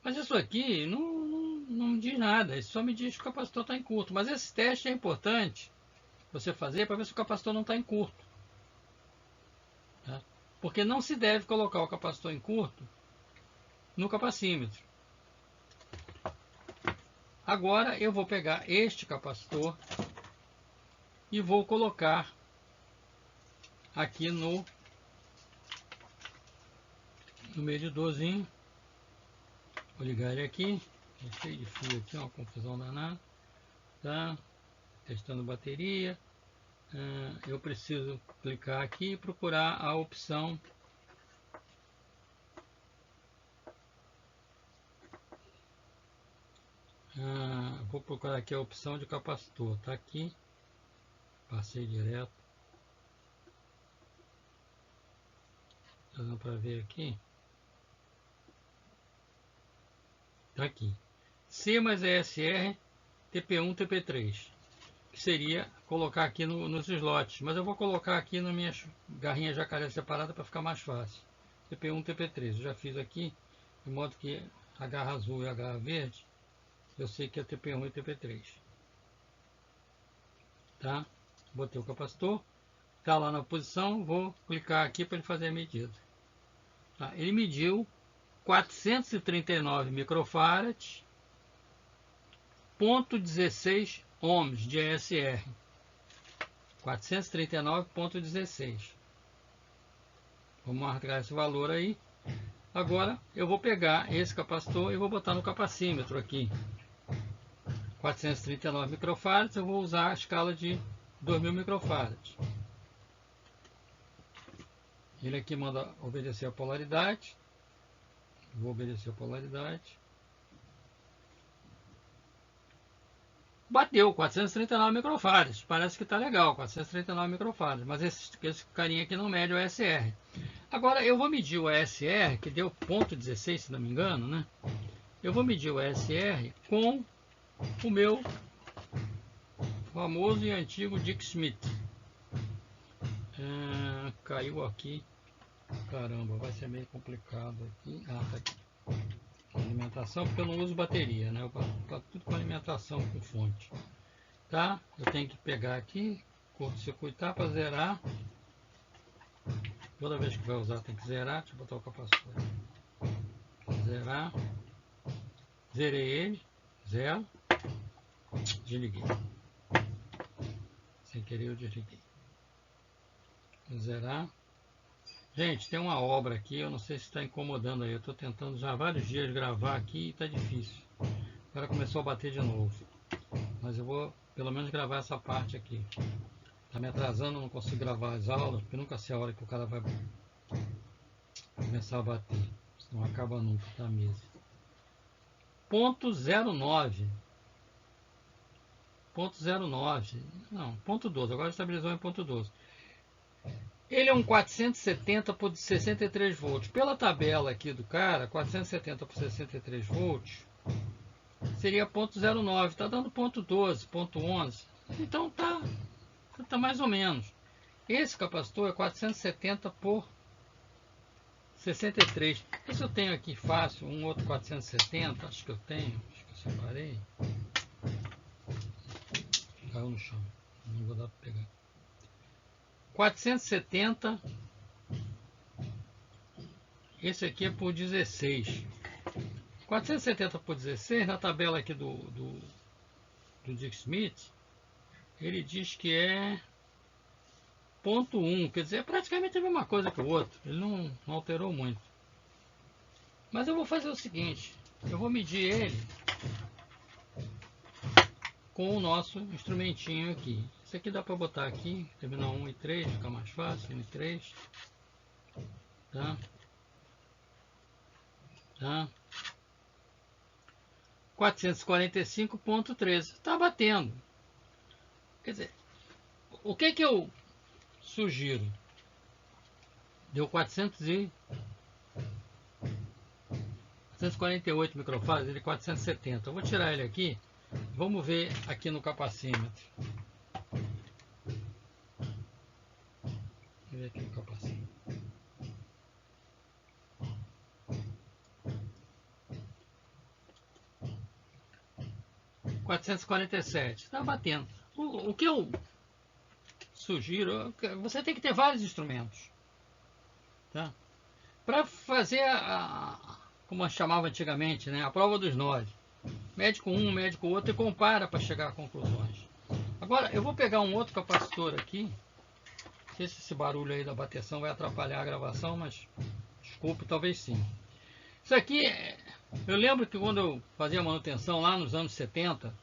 Mas isso aqui não diz nada, isso só me diz que o capacitor está em curto. Mas esse teste é importante você fazer para ver se o capacitor não está em curto. Tá? Porque não se deve colocar o capacitor em curto no capacímetro. Agora eu vou pegar este capacitor e vou colocar aqui no medidorzinho. Vou ligar ele aqui. É cheio de fio aqui, uma confusão danada. Tá? Testando bateria. Eu preciso clicar aqui e procurar a opção vou procurar aqui a opção de capacitor. Tá aqui. Passei direto. Tá dando para ver aqui? Tá aqui. C mais ESR TP1 TP3. Que seria colocar aqui nos slots. Mas eu vou colocar aqui nas minhas garrinhas jacaré separadas para ficar mais fácil. TP1 TP3. Eu já fiz aqui. De modo que a garra azul e a garra verde eu sei que é TP1 e TP3. Tá? Botei o capacitor. Está lá na posição. Vou clicar aqui para ele fazer a medida. Tá? Ele mediu 439 microfarads, 0,16 ohms de ESR. 439,16. Vamos marcar esse valor aí. Agora eu vou pegar esse capacitor e vou botar no capacímetro aqui. 439 microfarads, eu vou usar a escala de 2000 microfarads. Ele aqui manda obedecer a polaridade. Vou obedecer a polaridade. Bateu 439 microfarads. Parece que está legal, 439 microfarads. Mas esse carinha aqui não mede o ESR. Agora eu vou medir o ESR, que deu 0,16, se não me engano, né? Eu vou medir o ESR com o meu famoso e antigo Dick Smith. Caiu aqui. Caramba, vai ser meio complicado aqui. Tá aqui. Alimentação, porque eu não uso bateria, né? Tá tudo com alimentação com fonte. Tá? Eu tenho que pegar aqui, curto-circuitar para zerar. Toda vez que vai usar tem que zerar. Deixa eu botar o capacitor. Zerar. Zerei ele. Zero. Desliguei. Sem querer eu desliguei. Vou zerar. Gente, tem uma obra aqui, eu não sei se está incomodando aí. Eu estou tentando já há vários dias gravar aqui e está difícil. Agora começou a bater de novo. Mas eu vou pelo menos gravar essa parte aqui. Está me atrasando, eu não consigo gravar as aulas, porque nunca sei a hora que o cara vai começar a bater. Senão acaba nunca, tá mesmo. 0,09. 0,09. Não, 0,12. Agora estabilizou em 0,12. Ele é um 470 por 63 volts. Pela tabela aqui do cara, 470 por 63 volts seria 0,09. Está dando 0,12, 0,11. Então tá mais ou menos. Esse capacitor é 470 por 63. Esse eu tenho aqui fácil, um outro 470, acho que eu tenho, acho que eu separei. Caiu no chão, não vou dar para pegar. 470, esse aqui é por 16. 470 por 16, na tabela aqui do Dick Smith, ele diz que é 0,1, quer dizer, é praticamente a mesma coisa que o outro, ele não alterou muito. Mas eu vou fazer o seguinte, eu vou medir ele com o nosso instrumentinho aqui. Isso aqui dá para botar aqui, terminar 1 e 3, fica mais fácil, 1 e 3. Tá? Tá? 445,13. Está batendo. Quer dizer, o que eu sugiro? Deu 448 microfarads, ele 470. Eu vou tirar ele aqui. Vamos ver aqui no capacímetro. Vou ver aqui no capacímetro. 447. Está batendo. O que eu sugiro, você tem que ter vários instrumentos. Tá? Para fazer como a chamava antigamente, né, a prova dos 9. Médico um, médico outro, e compara para chegar a conclusões. Agora, eu vou pegar um outro capacitor aqui. Não sei se esse barulho aí da bateção vai atrapalhar a gravação, mas desculpe, talvez sim. Isso aqui, eu lembro que quando eu fazia manutenção lá nos anos 70,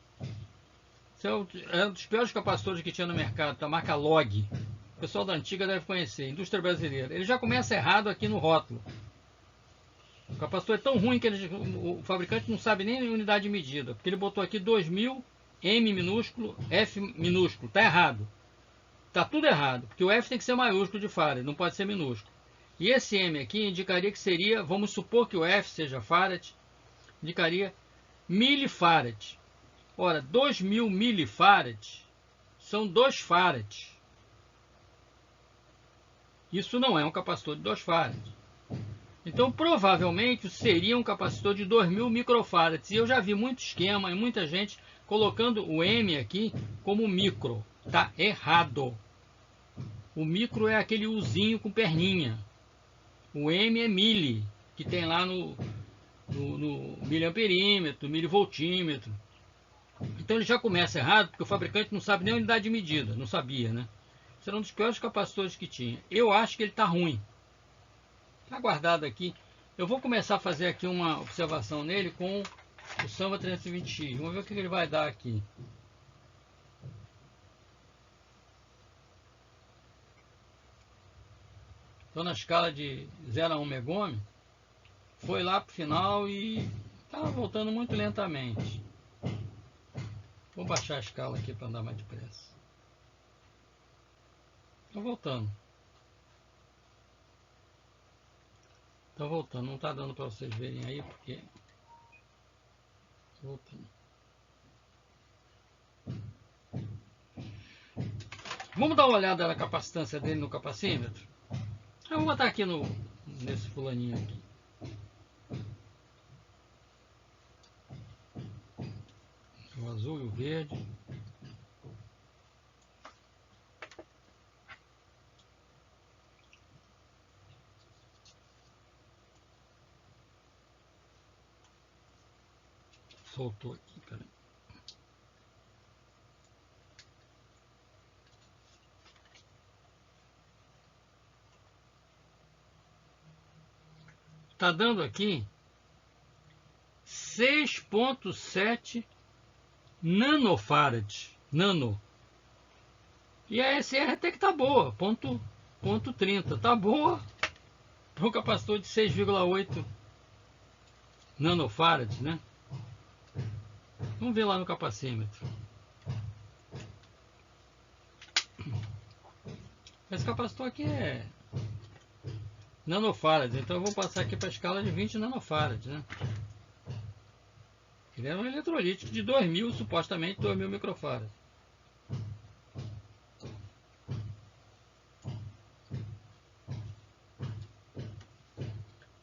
é um dos piores capacitores que tinha no mercado, da marca Log. O pessoal da antiga deve conhecer, indústria brasileira. Ele já começa errado aqui no rótulo. O capacitor é tão ruim que o fabricante não sabe nem a unidade de medida, porque ele botou aqui 2000 M minúsculo, F minúsculo. Está errado. Está tudo errado, porque o F tem que ser maiúsculo de Farad, não pode ser minúsculo. E esse M aqui indicaria que seria, vamos supor que o F seja Farad, indicaria milifarad. Ora, 2000 milifarad são 2 Farad. Isso não é um capacitor de 2 Farad. Então, provavelmente, seria um capacitor de 2000 microfarads. E eu já vi muito esquema e muita gente colocando o M aqui como micro. Tá errado. O micro é aquele Uzinho com perninha. O M é mili, que tem lá no miliamperímetro, milivoltímetro. Então ele já começa errado, porque o fabricante não sabe nem a unidade de medida. Não sabia, né? Esse era um dos piores capacitores que tinha. Eu acho que ele está ruim. Está guardado aqui. Eu vou começar a fazer aqui uma observação nele com o Samba 320X. Vamos ver o que ele vai dar aqui. Estou na escala de 0 a 1 megômetro. Foi lá para o final e estava voltando muito lentamente. Vou baixar a escala aqui para andar mais depressa. Estou voltando. Estou voltando. Não está dando para vocês verem aí porque... Voltando. Vamos dar uma olhada na capacitância dele no capacímetro? Eu vou botar aqui nesse fulaninho aqui. O azul e o verde. Soltou aqui, peraí. Está dando aqui 6,7 nanofarad. Nano. E a SR até que tá boa. Ponto 30. Tá boa para um capacitor de 6,8 nanofarad, né? Vamos ver lá no capacímetro. Esse capacitor aqui é nanofarad, então eu vou passar aqui para a escala de 20 nanofarad, né? Ele é um eletrolítico de 2000, supostamente 2000 microfarad.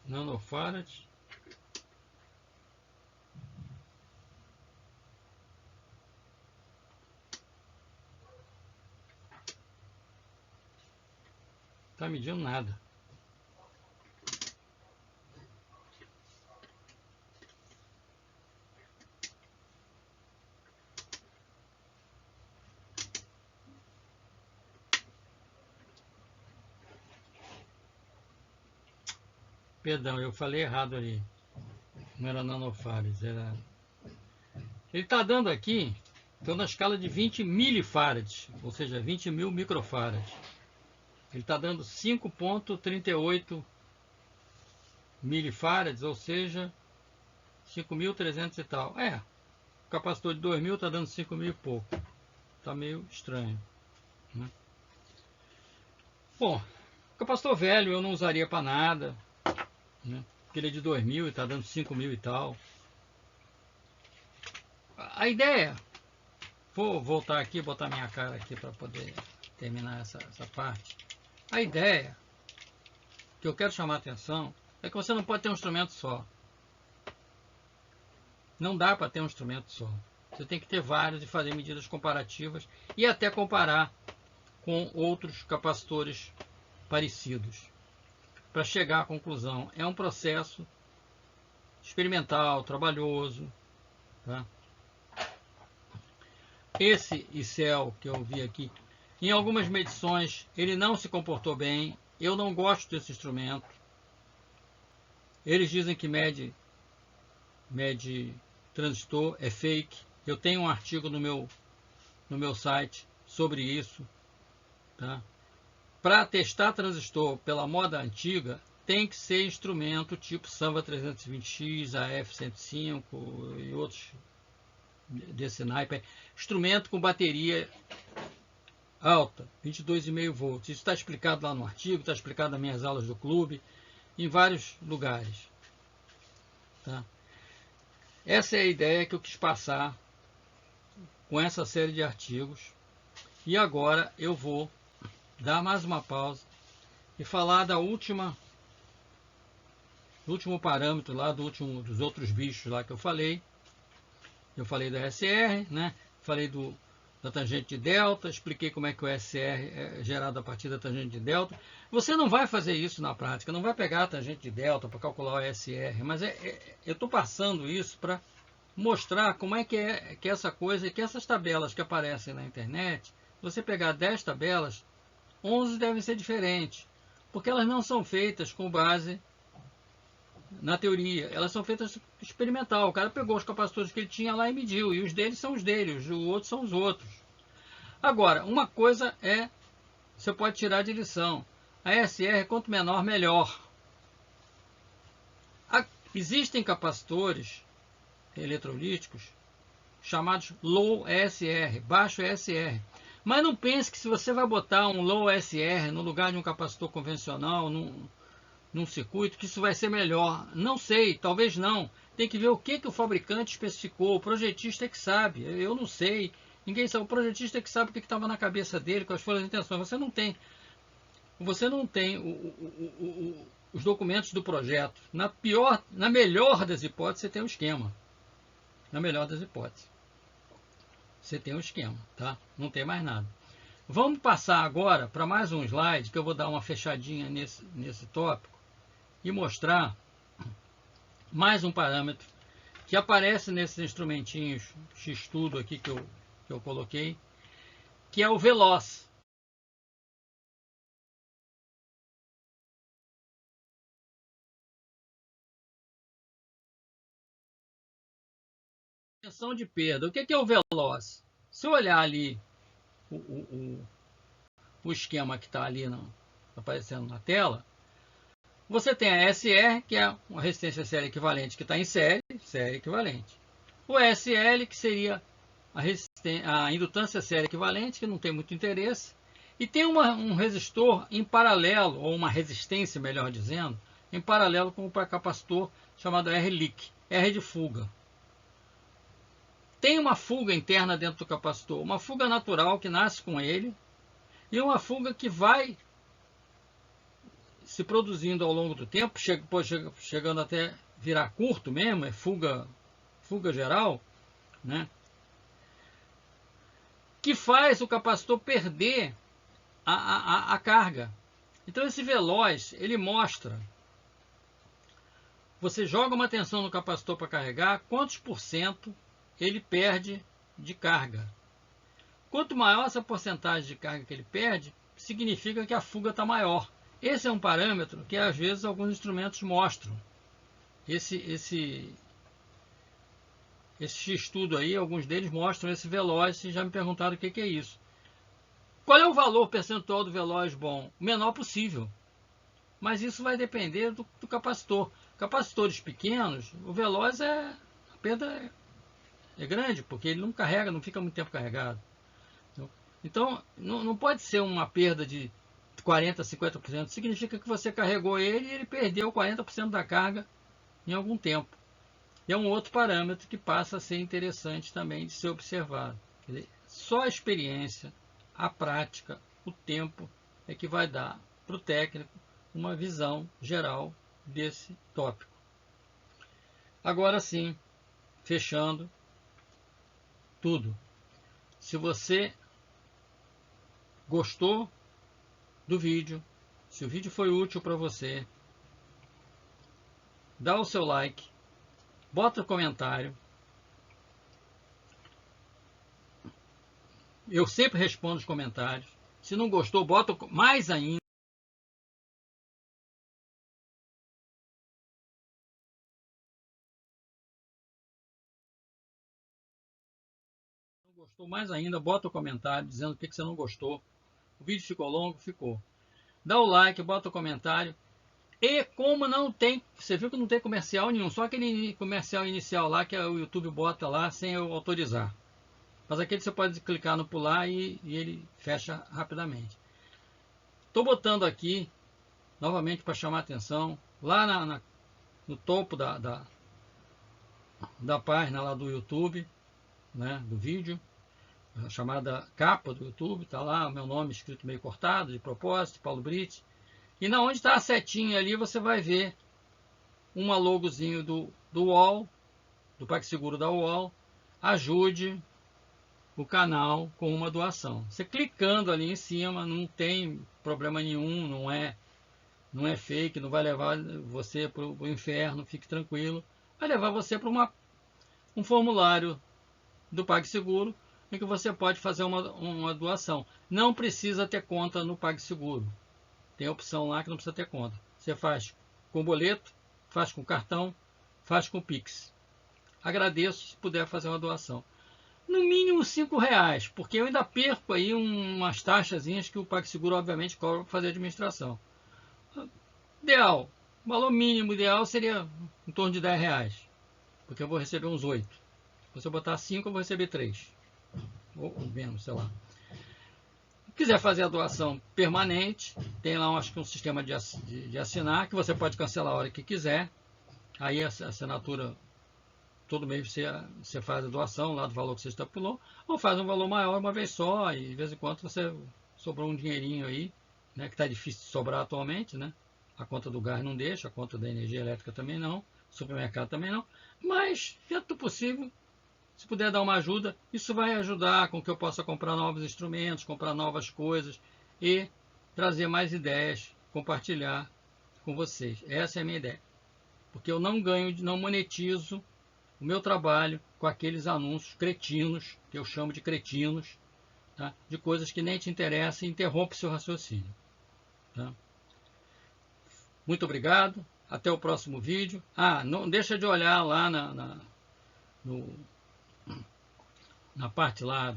Nanofarad. Tá medindo nada. Perdão, eu falei errado ali. Não era nanofarads, era... Ele está dando aqui, então na escala de 20 milifarads, ou seja, 20 mil microfarads. Ele está dando 5,38 milifarads, ou seja, 5.300 e tal. O capacitor de 2.000 está dando 5.000 e pouco. Está meio estranho, né? Bom, capacitor velho eu não usaria para nada, né? Porque ele é de 2.000 e está dando 5.000 e tal. A ideia, vou voltar aqui, botar minha cara aqui para poder terminar essa parte. A ideia que eu quero chamar a atenção é que você não pode ter um instrumento só. Não dá para ter um instrumento só. Você tem que ter vários e fazer medidas comparativas e até comparar com outros capacitores parecidos para chegar à conclusão. É um processo experimental, trabalhoso, tá? Esse ICEL que eu vi aqui, em algumas medições ele não se comportou bem. Eu não gosto desse instrumento. Eles dizem que mede transistor, é fake. Eu tenho um artigo no meu site sobre isso, tá? Para testar transistor pela moda antiga, tem que ser instrumento tipo Samba 320X, AF105 e outros desse naipe. Instrumento com bateria alta, 22,5 volts. Isso está explicado lá no artigo, está explicado nas minhas aulas do clube, em vários lugares, tá? Essa é a ideia que eu quis passar com essa série de artigos. E agora eu vou dar mais uma pausa e falar do último parâmetro lá, dos outros bichos lá que eu falei. Eu falei da SR, né? Falei da tangente de delta, expliquei como é que o SR é gerado a partir da tangente de delta. Você não vai fazer isso na prática, não vai pegar a tangente de delta para calcular o SR, mas eu estou passando isso para mostrar como é que essa coisa, que essas tabelas que aparecem na internet, você pegar 10 tabelas, 11 devem ser diferentes, porque elas não são feitas com base na teoria, elas são feitas experimental. O cara pegou os capacitores que ele tinha lá e mediu, e os deles são os dele, os outros são os outros. Agora, uma coisa você pode tirar de lição: a SR, quanto menor, melhor. Existem capacitores eletrolíticos chamados Low SR, baixo SR. Mas não pense que se você vai botar um Low SR no lugar de um capacitor convencional, num circuito, que isso vai ser melhor. Não sei, talvez não. Tem que ver o que o fabricante especificou. O projetista é que sabe. Eu não sei. Ninguém sabe. O projetista é que sabe o que estava na cabeça dele, quais foram as intenções. Você não tem os documentos do projeto. Na melhor das hipóteses, você tem um esquema. Na melhor das hipóteses, você tem um esquema, tá? Não tem mais nada. Vamos passar agora para mais um slide, que eu vou dar uma fechadinha nesse tópico e mostrar mais um parâmetro que aparece nesses instrumentinhos X-Tudo aqui que eu coloquei, que é o Veloz. Tensão de perda. O que é o Veloz? Se eu olhar ali o esquema que está ali aparecendo na tela, você tem a SR, que é uma resistência série equivalente que está em série equivalente. O SL, que seria a indutância série equivalente, que não tem muito interesse. E tem um resistor em paralelo, ou uma resistência, melhor dizendo, em paralelo com o capacitor chamado R-leak, R de fuga. Tem uma fuga interna dentro do capacitor, uma fuga natural que nasce com ele, e uma fuga que vai se produzindo ao longo do tempo, chegando até virar curto mesmo, é fuga geral, né? Que faz o capacitor perder a carga. Então esse veloz, ele mostra, você joga uma tensão no capacitor para carregar, quantos por cento ele perde de carga. Quanto maior essa porcentagem de carga que ele perde, significa que a fuga está maior. Esse é um parâmetro que às vezes alguns instrumentos mostram. Esse estudo aí, alguns deles mostram esse veloz, e já me perguntaram o que é isso. Qual é o valor percentual do veloz bom? O menor possível. Mas isso vai depender do capacitor. Capacitores pequenos, o veloz a perda é grande, porque ele não carrega, não fica muito tempo carregado. Então, não pode ser uma perda de 40%, 50%. Significa que você carregou ele e ele perdeu 40% da carga em algum tempo. E é um outro parâmetro que passa a ser interessante também de ser observado. Quer dizer, só a experiência, a prática, o tempo é que vai dar para o técnico uma visão geral desse tópico. Agora sim, fechando, tudo. Se você gostou do vídeo, se o vídeo foi útil para você, dá o seu like, bota o comentário. Eu sempre respondo os comentários. Se não gostou, bota mais ainda. Se não gostou, mais ainda, bota o comentário dizendo o que você não gostou. O vídeo ficou longo? Ficou. Dá o like, bota o comentário. E como não tem, você viu que não tem comercial nenhum, só aquele comercial inicial lá que o YouTube bota lá sem eu autorizar. Mas aquele você pode clicar no pular e ele fecha rapidamente. Estou botando aqui, novamente para chamar a atenção, lá no topo da página lá do YouTube, né, do vídeo, a chamada capa do YouTube, está lá o meu nome escrito meio cortado, de propósito, Paulo Britt. E na onde está a setinha ali, você vai ver uma logozinho do UOL, do PagSeguro da UOL. Ajude o canal com uma doação. Você clicando ali em cima, não tem problema nenhum, não é fake, não vai levar você para o inferno, fique tranquilo. Vai levar você para um formulário do PagSeguro em que você pode fazer uma doação. Não precisa ter conta no PagSeguro. Tem a opção lá que não precisa ter conta. Você faz com boleto, faz com cartão, faz com Pix. Agradeço se puder fazer uma doação. No mínimo R$5, porque eu ainda perco aí umas taxazinhas que o PagSeguro obviamente cobra para fazer a administração. Ideal, o valor mínimo ideal seria em torno de R$10, porque eu vou receber uns 8. Se eu botar 5, eu vou receber 3. Ou menos, sei lá. Se quiser fazer a doação permanente, tem lá acho que um sistema de assinar, que você pode cancelar a hora que quiser. Aí a assinatura, todo mês você faz a doação lá do valor que você estipulou, ou faz um valor maior uma vez só, e de vez em quando você sobrou um dinheirinho aí, né, que está difícil de sobrar atualmente, né? A conta do gás não deixa, a conta da energia elétrica também não, o supermercado também não, mas dentro do possível, se puder dar uma ajuda, isso vai ajudar com que eu possa comprar novos instrumentos, comprar novas coisas e trazer mais ideias, compartilhar com vocês. Essa é a minha ideia. Porque eu não ganho, não monetizo o meu trabalho com aqueles anúncios cretinos, que eu chamo de cretinos, tá? De coisas que nem te interessam e interrompe seu raciocínio. Tá? Muito obrigado, até o próximo vídeo. Não deixa de olhar lá na parte lá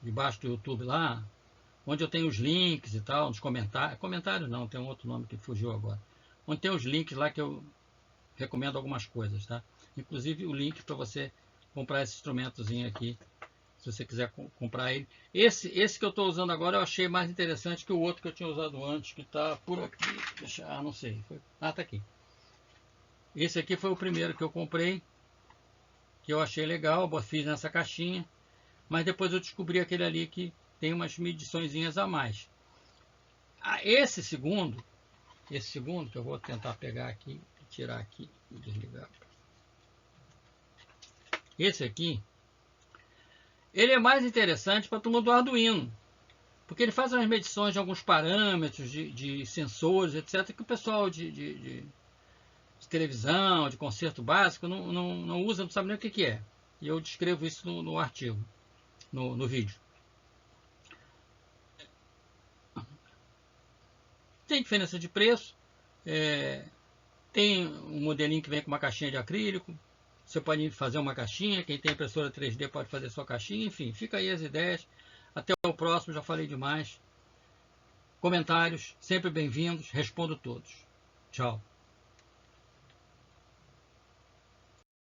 debaixo do YouTube lá, onde eu tenho os links e tal, nos comentários. Comentário não, tem um outro nome que fugiu agora. Onde tem os links lá que eu recomendo algumas coisas, tá? Inclusive o link para você comprar esse instrumentozinho aqui, se você quiser comprar ele. Esse que eu estou usando agora eu achei mais interessante que o outro que eu tinha usado antes, que está por aqui. Não sei. Tá aqui. Esse aqui foi o primeiro que eu comprei, que eu achei legal, fiz nessa caixinha, mas depois eu descobri aquele ali que tem umas mediçõezinhas a mais. Esse segundo que eu vou tentar pegar aqui, tirar aqui e desligar. Esse aqui, ele é mais interessante para a turma do Arduino, porque ele faz umas medições de alguns parâmetros, de sensores, etc., que o pessoal de televisão, de concerto básico, não usa, não sabe nem o que é. E eu descrevo isso no artigo, no vídeo. Tem diferença de preço, tem um modelinho que vem com uma caixinha de acrílico, você pode fazer uma caixinha, quem tem impressora 3D pode fazer sua caixinha, enfim, fica aí as ideias. Até o próximo, já falei demais. Comentários, sempre bem-vindos, respondo todos. Tchau.